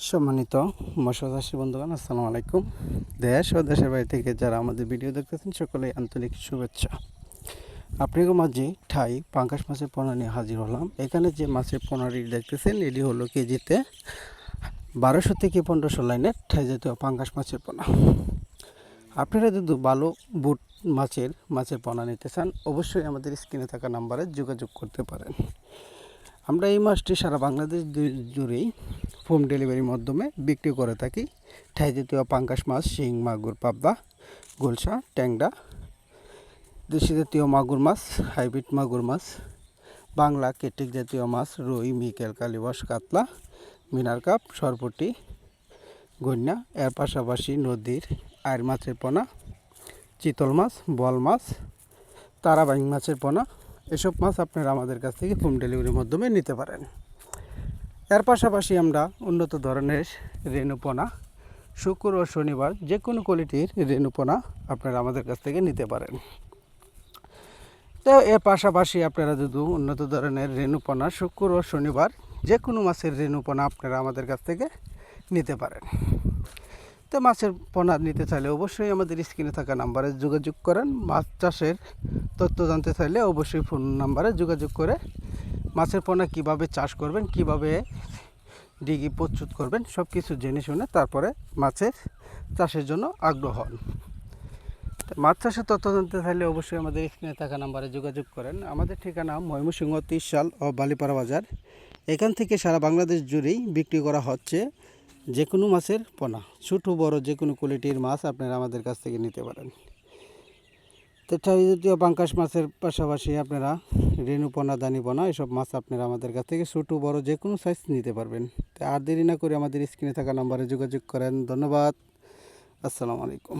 সম্মানিত মৎস্যচাষী বন্ধুগণ, আসসালামু আলাইকুম। দেশ ও দেশের বাইরে থেকে যারা আমাদের ভিডিও দেখতেছেন সকলেই আন্তরিক শুভেচ্ছা। আপনাদের মাঝে ঠাই পাঙ্গাস মাছের পোনা নিয়ে হাজির হলাম। এখানে যে মাছের পোনাটি দেখতেছেন এটি হলো কেজিতে 1200 থেকে 1500 লাইনের ঠাই জাতীয় পাঙ্গাস মাছের পোনা। আপনারা যদি ভালো বুট মাছের পোনা নিতে চান অবশ্যই আমাদের স্ক্রিনে থাকা নাম্বারে যোগাযোগ করতে পারেন। আমরা এই মাছটি সারা বাংলাদেশ জুড়েই হোম ডেলিভারির মাধ্যমে বিক্রি করে থাকি। ঠাই জাতীয় পাঙ্গাস মাছ, শিং, মাগুর, পাবদা, গুলশা, ট্যাংরা, দেশি জাতীয় মাগুর মাছ, হাইব্রিড মাগুর মাছ, বাংলা কেটিক জাতীয় মাছ, রুই, মিকেল, কালিবাস, কাতলা, মিনার কাপ, সরপুটি, গন্যা, এর পাশাপাশি নদীর আয়ের মাছের পোনা, চিতল মাছ, বল মাছ, তারাবাইং মাছের পোনা, এসব মাছ আপনারা আমাদের কাছ থেকে হোম ডেলিভারির মাধ্যমে নিতে পারেন। এর পাশাপাশি আমরা উন্নত ধরনের রেণুপোনা শুক্র ও শনিবার যে কোনো কোয়ালিটির রেণুপোনা আপনারা আমাদের কাছ থেকে নিতে পারেন। তো এর পাশাপাশি আপনারা যদি উন্নত ধরনের রেণুপোনা শুক্র ও শনিবার যে কোনো মাছের রেণুপোনা আপনারা আমাদের কাছ থেকে নিতে পারেন। তো মাছের পোনা নিতে চাইলে অবশ্যই আমাদের স্ক্রিনে থাকা নাম্বারে যোগাযোগ করেন। মাছ চাষের তথ্য জানতে চাইলে অবশ্যই ফোন নাম্বারে যোগাযোগ করে মাছের পোনা কীভাবে চাষ করবেন, কিভাবে ডিগি প্রস্তুত করবেন সব কিছু জেনে শুনে তারপরে মাছের চাষের জন্য আগ্রহ হন। মাছ চাষের তথ্য জানতে চাইলে অবশ্যই আমাদের স্ক্রিনে থাকা নাম্বারে যোগাযোগ করেন। আমাদের ঠিকানা ময়মনসিংহ 30 সাল ও বালিপাড়া বাজার। এখান থেকে সারা বাংলাদেশ জুড়েই বিক্রি করা হচ্ছে যে কোনো মাছের পোনা, ছোটো বড় যে কোনো কোয়ালিটির মাছ আপনারা আমাদের কাছ থেকে নিতে পারেন। তো ঠাই জাতীয় পাঙ্গাস মাছের পাশাপাশি আপনারা রেণুপোনা, দানিপোনা এসব মাছ আপনারা আমাদের কাছ থেকে ছোটো বড় যে কোনো সাইজ নিতে পারবেন। তো আর দেরি না করে আমাদের স্ক্রিনে থাকা নাম্বারে যোগাযোগ করেন। ধন্যবাদ। আসসালামু আলাইকুম।